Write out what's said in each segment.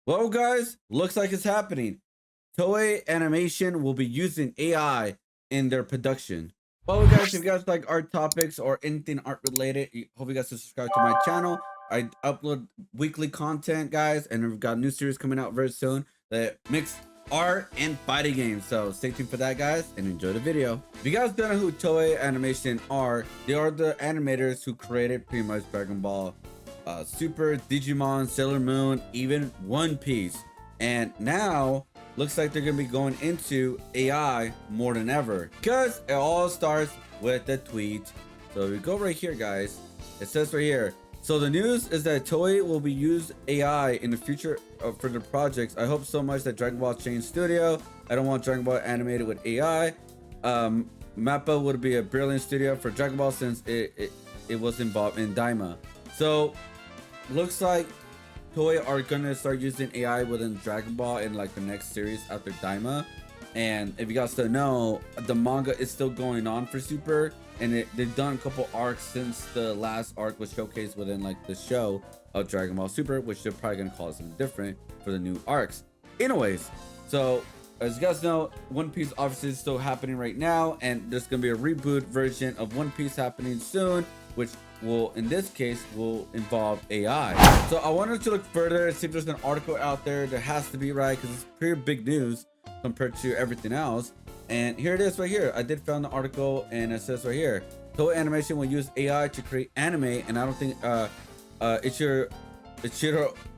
Well, guys, looks like it's happening. Toei Animation will be using AI in their production. Well, guys, if you guys like art topics or anything art related, hope you guys subscribe to my channel. I upload weekly content, guys, and we've got a new series coming out very soon that mix art and fighting games. So stay tuned for that, guys, and enjoy the video. If you guys don't know who Toei Animation are, they are the animators who created pretty much Dragon Ball Super, Digimon, Sailor Moon, even One Piece. And now looks like they're gonna be going into AI more than ever, because it all starts with the tweet. So we go right here, guys. It says right here, so the news is that Toei will be use AI in the future for the projects. I hope so much that Dragon Ball changed studio. I don't want Dragon Ball animated with AI. Mappa would be a brilliant studio for Dragon Ball since it was involved in Daima. So looks like Toei are gonna start using AI within Dragon Ball in like the next series after Daima. And if you guys don't know, the manga is still going on for Super, and they've done a couple arcs since the last arc was showcased within like the show of Dragon Ball Super, which they're probably gonna call something different for the new arcs. Anyways, so as you guys know, One Piece obviously is still happening right now, and there's gonna be a reboot version of One Piece happening soon, which will, in this case, will involve AI. So I wanted to look further and see if there's an article out there that has to be right, because it's pretty big news compared to everything else. And here it is right here. I did found the article, and it says right here, Toei Animation will use AI to create anime, and I don't think Ichiro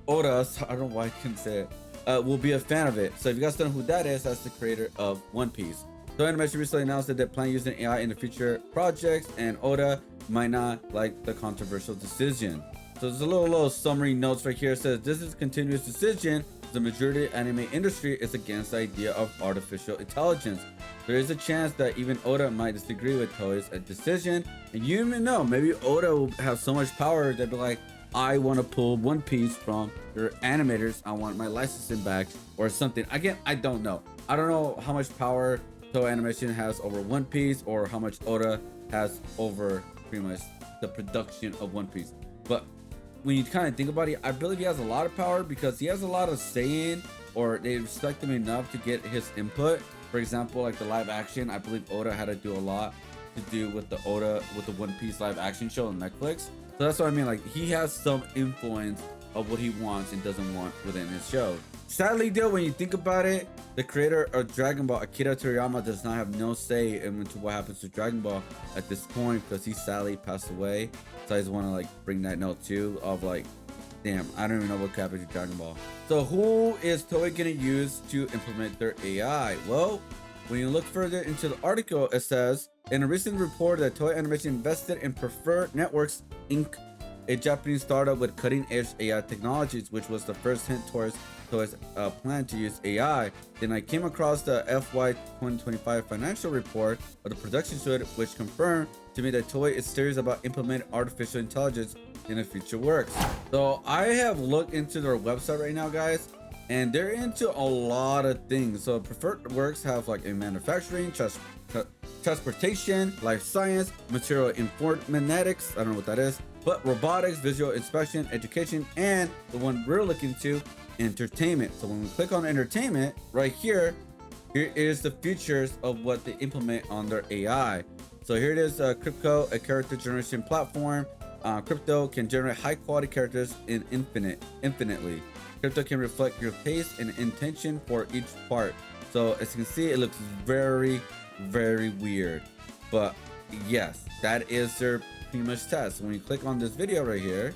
Oda, I don't know why I couldn't say it, will be a fan of it. So if you guys don't know who that is, that's the creator of One Piece. Toei Animation recently announced that they plan using AI in the future projects, and Oda might not like the controversial decision. So there's a little summary notes right here. It says this is a continuous decision. The majority of anime industry is against the idea of artificial intelligence. There is a chance that even Oda might disagree with Toei's decision, and you even know maybe Oda will have so much power that be like, I want to pull One Piece from your animators. I want my licensing back or something. Again, I don't know. I don't know how much power Toei Animation has over One Piece or how much Oda has over pretty much the production of One Piece. But when you kind of think about it, I believe he has a lot of power because he has a lot of saying, or they respect him enough to get his input. For example, like the live action, I believe Oda had to do a lot to do with the One Piece live action show on Netflix. So that's what I mean, like he has some influence of what he wants and doesn't want within his show. Sadly though, when you think about it, the creator of Dragon Ball, Akira Toriyama, does not have no say into what happens to Dragon Ball at this point because he sadly passed away. So I just want to like bring that note too of like, damn, I don't even know what could happen to Dragon Ball. So who is Toei gonna use to implement their AI? Well, when you look further into the article, it says, in a recent report that Toei Animation invested in Preferred Networks Inc., a Japanese startup with cutting-edge AI technologies, which was the first hint towards Toei's plan to use AI. Then I came across the FY 2025 financial report of the production suite, which confirmed to me that Toei is serious about implementing artificial intelligence in the future works. So I have looked into their website right now, guys, and they're into a lot of things. So Preferred Works have like a manufacturing, transportation, life science, material informatics, I don't know what that is, but robotics, visual inspection, education, and the one we're looking to, entertainment. So when we click on entertainment right here, here is the features of what they implement on their AI. So here it is, Crypto, a character generation platform. Crypto can generate high quality characters infinitely. Crypto can reflect your taste and intention for each part. So as you can see, it looks very, very weird. But yes, that is their pretty much test. When you click on this video right here,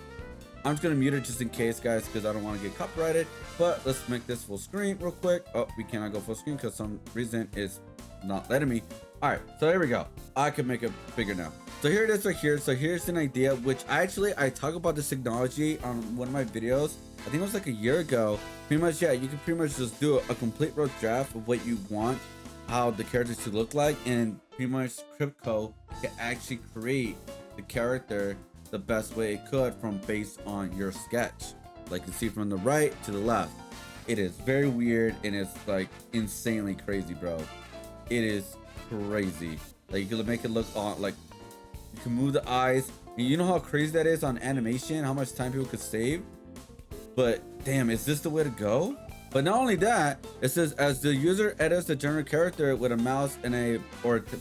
I'm just gonna mute it just in case, guys, because I don't want to get copyrighted. But let's make this full screen real quick. Oh, we cannot go full screen because some reason it's not letting me. All right, so here we go. I can make it bigger now. So here it is right here. So here's an idea, which I talk about this technology on one of my videos. I think it was like a year ago. Pretty much, yeah, you can pretty much just do a complete rough draft of what you want, how the characters should look like, and pretty much Crypto can actually create the character the best way it could from based on your sketch. Like you can see from the right to the left. It is very weird and it's like insanely crazy, bro. It is crazy. Like you can make it look on, like you can move the eyes. And you know how crazy that is on animation, how much time people could save. But damn, is this the way to go? But not only that, it says as the user edits the general character with a mouse and a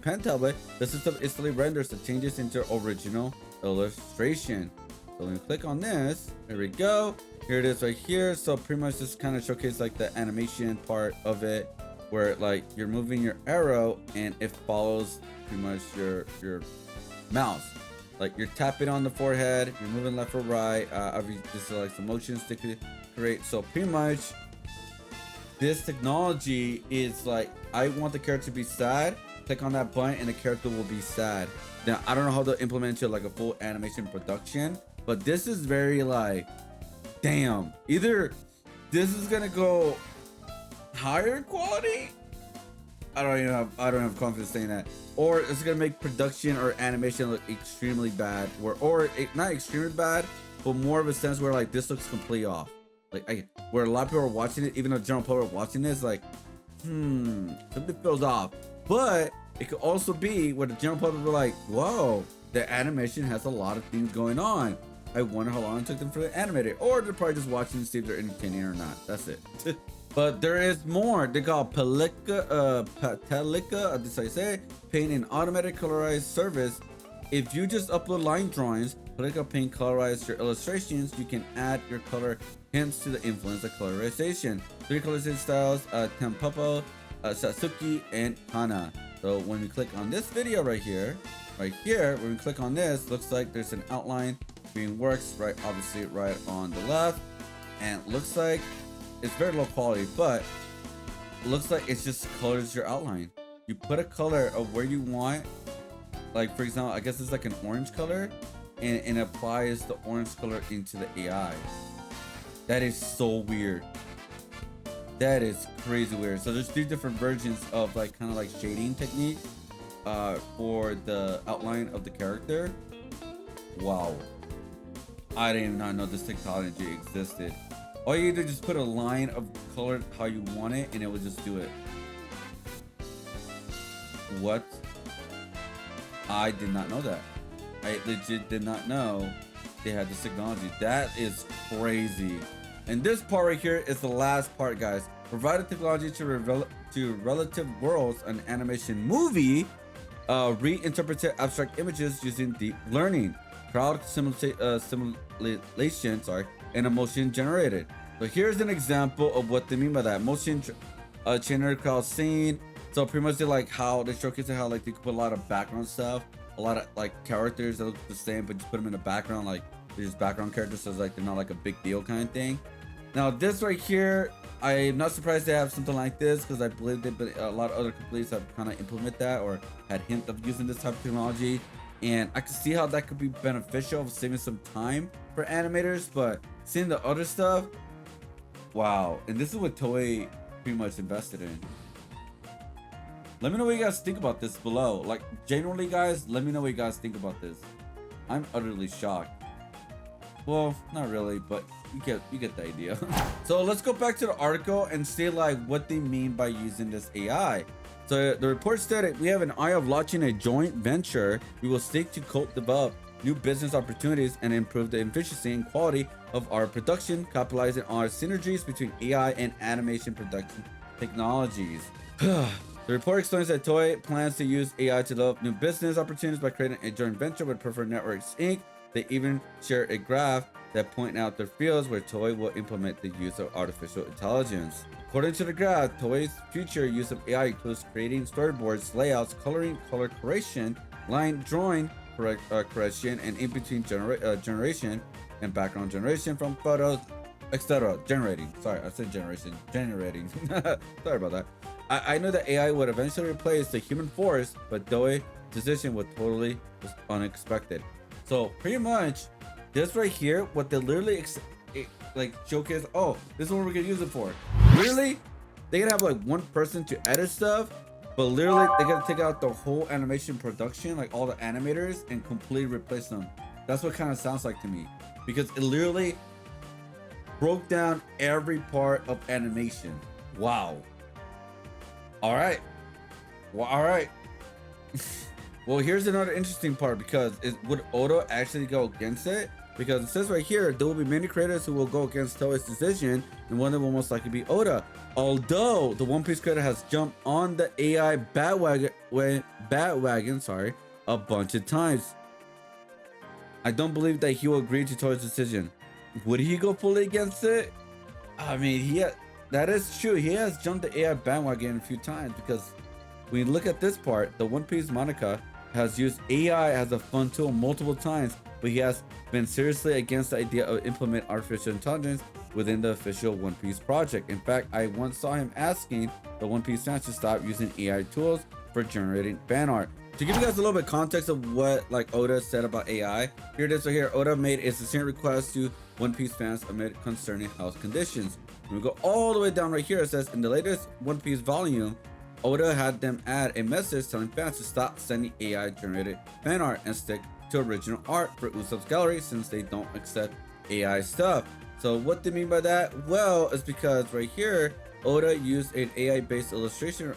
pen tablet, the system instantly renders the changes into original illustration. So let me click on this. There we go. Here it is right here. So pretty much just kind of showcase like the animation part of it, where like you're moving your arrow and it follows pretty much your mouse. Like you're tapping on the forehead, you're moving left or right. This is like some motions to create. So pretty much this technology is like, I want the character to be sad, click on that button and the character will be sad. Now I don't know how to implement it like a full animation production, but this is very like, damn, either this is gonna go higher quality, I don't have confidence saying that, or it's gonna make production or animation look extremely bad, not extremely bad, but more of a sense where like this looks completely off. Like where a lot of people are watching it, even though general public are watching this, like, something feels off. But it could also be where the general public were like, whoa, the animation has a lot of things going on. I wonder how long it took them for the animator, or they're probably just watching to see if they're entertaining or not. That's it. But there is more. They call Patelica, that's how you say it, paint an automatic colorized service. If you just upload line drawings, Patelica Paint colorize your illustrations, you can add your color hints to the influence of colorization. 3 colorization styles, Tempopo, Satsuki, and Hana. So when we click on this video right here, when we click on this, looks like there's an outline being works obviously right on the left, and looks like it's very low quality, but it looks like it's just colors your outline. You put a color of where you want, like for example, I guess it's like an orange color, and it applies the orange color into the AI. That is so weird. That is crazy weird. So there's 3 different versions of like kind of like shading technique for the outline of the character. Wow, I did not know this technology existed. All you do is just put a line of color how you want it, and it will just do it. What? I did not know that. I legit did not know they had this technology. That is crazy. And this part right here is the last part, guys. Provided technology to relative worlds, an animation movie, reinterpreted abstract images using deep learning, crowd simulation, and a motion generated. So here's an example of what they mean by that. Motion generated crowd scene. So pretty much they like how they showcase how like they could put a lot of background stuff, a lot of like characters that look the same, but just put them in the background, like they're just background characters, so it's like they're not like a big deal kind of thing. Now this right here, I'm not surprised they have something like this, because I believe a lot of other companies have kind of implement that or had hint of using this type of technology, and I can see how that could be beneficial of saving some time for animators. But seeing the other stuff, wow. And this is what Toei pretty much invested in. Let me know what you guys think about this below. Like, generally, guys, let me know what you guys think about this. I'm utterly shocked. Well, not really, but you get the idea. So let's go back to the article and see like what they mean by using this AI. So the report stated, we have an eye of launching a joint venture. We will seek to co-develop new business opportunities and improve the efficiency and quality of our production, capitalizing on our synergies between AI and animation production technologies. The report explains that Toei plans to use AI to develop new business opportunities by creating a joint venture with Preferred Networks Inc. They even share a graph that point out their fields where Toei will implement the use of artificial intelligence. According to the graph, Toei's future use of AI includes creating storyboards, layouts, coloring, color correction, line drawing correction, and in-between generation and background generation from photos, etc. Generating. Sorry, I said generation. Generating. Sorry about that. I know that AI would eventually replace the human force, but Toei's decision was totally unexpected. So pretty much, this right here, what they literally like showcase. Oh, this is what we're gonna use it for. Literally, they can have like one person to edit stuff, but literally they gotta take out the whole animation production, like all the animators, and completely replace them. That's what kind of sounds like to me, because it literally broke down every part of animation. Wow. All right. Well, all right. Well, here's another interesting part, because would Oda actually go against it? because it says right here there will be many creators who will go against Toei's decision, and one of them will most likely be Oda. Although the One Piece creator has jumped on the AI bandwagon, a bunch of times, I don't believe that he will agree to Toei's decision. Would he go fully against it? I mean, that is true. He has jumped the AI bandwagon a few times, because when you look at this part, the One Piece mangaka has used AI as a fun tool multiple times, but he has been seriously against the idea of implement artificial intelligence within the official One Piece project. In fact, I once saw him asking the One Piece fans to stop using AI tools for generating fan art. To give you guys a little bit of context of what like Oda said about AI, here it is right here. Oda made a sincere request to One Piece fans amid concerning health conditions. When we go all the way down right here, it says in the latest One Piece volume, Oda had them add a message telling fans to stop sending AI generated fan art and stick to original art for Usopp's gallery, since they don't accept AI stuff. So what they mean by that? Well, it's because right here, Oda used an AI based illustration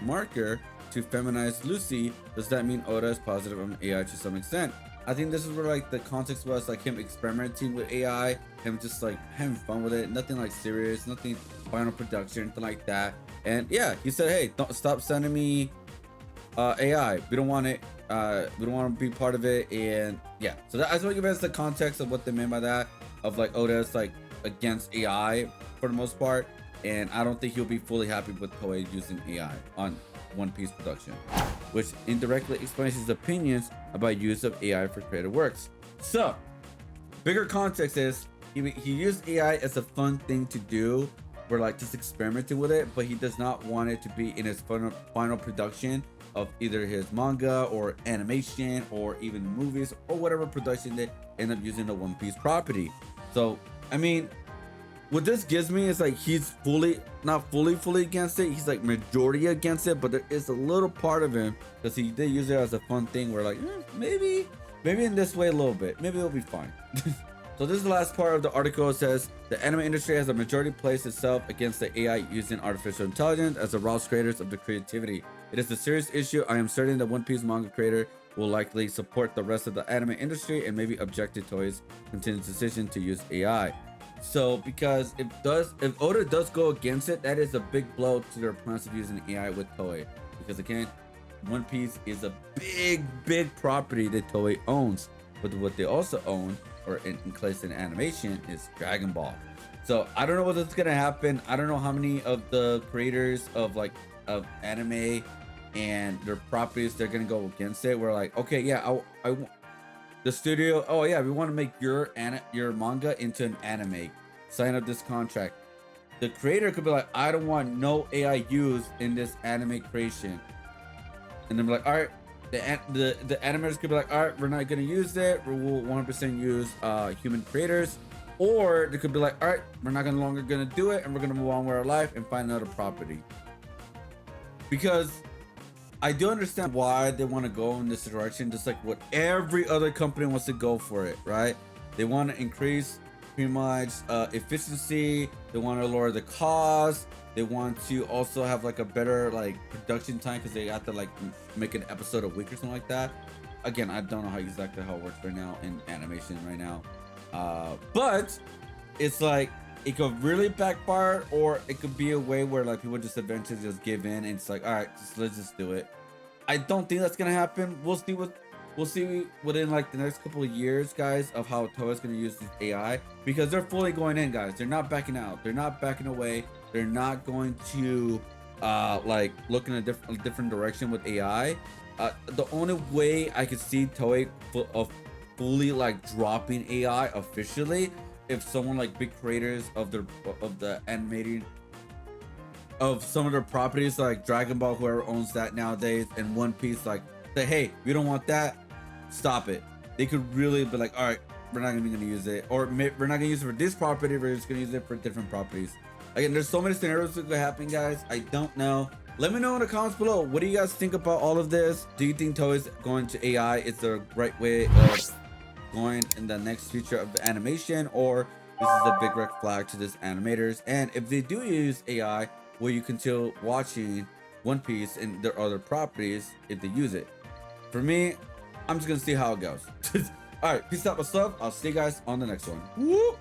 marker to feminize Lucy. Does that mean Oda is positive on AI to some extent? I think this is where like the context was like him experimenting with AI, him just like having fun with it, nothing like serious, nothing final production, anything like that. And yeah, he said, hey, don't stop sending me AI. We don't want it. We don't want to be part of it. And yeah, so I just want to give us the context of what they meant by that, of like Oda's like against AI for the most part. And I don't think he'll be fully happy with Toei using AI on One Piece production, which indirectly explains his opinions about use of AI for creative works. So bigger context is he used AI as a fun thing to do. We're like just experimenting with it, but he does not want it to be in his final production of either his manga or animation or even movies or whatever production they end up using the One Piece property. So I mean, what this gives me is like he's not fully against it. He's like majority against it, but there is a little part of him, because he did use it as a fun thing where like maybe in this way a little bit, maybe it'll be fine. So this is the last part of the article. It says the anime industry has a majority placed itself against the AI using artificial intelligence as the raw creators of the creativity. It is a serious issue. I am certain that One Piece manga creator will likely support the rest of the anime industry and maybe object to Toei's continued decision to use AI. So because if Oda does go against it, that is a big blow to their plans of using AI with Toei. Because again, One Piece is a big property that Toei owns, but what they also own, or in place in animation, is Dragon Ball. So I don't know what's gonna happen. I don't know how many of the creators of anime and their properties they're gonna go against it. We're like, okay, yeah, I the studio, oh yeah, we want to make your manga into an anime. Sign up this contract. The creator could be like, I don't want no AI used in this anime creation, and then be like, all right. The animators could be like, all right, we're not gonna use it. We'll 100% use human creators, or they could be like, all right, we're not longer gonna do it, and we're gonna move on with our life and find another property. Because I do understand why they want to go in this direction, just like what every other company wants to go for it, right? They want to increase pretty much efficiency. They want to lower the cost. They want to also have like a better like production time, because they have to like make an episode a week or something like that. Again, I don't know how exactly how it works right now in animation right now, but it's like it could really backfire, or it could be a way where like people just eventually just give in and it's like, all right, let's just do it. I don't think that's gonna happen. We'll see within like the next couple of years, guys, of how Toei's gonna use this AI, because they're fully going in, guys. They're not backing out. They're not backing away. They're not going to like look in a different direction with AI. The only way I could see Toei fully like dropping AI officially, if someone like big creators of the animating of some of their properties like Dragon Ball, whoever owns that nowadays, and One Piece, like say, hey, we don't want that, stop it. They could really be like, all right, we're not gonna use it, or we're not gonna use it for this property, we're just gonna use it for different properties. Again, there's so many scenarios that could happen, guys. I don't know. Let me know in the comments below. What do you guys think about all of this? Do you think Toei's going to AI is the right way of going in the next future of the animation, or this is a big red flag to this animators? And if they do use AI, will you continue watching One Piece and their other properties if they use it? For me, I'm just gonna see how it goes. All right, peace out, what's up? I'll see you guys on the next one. Whoop.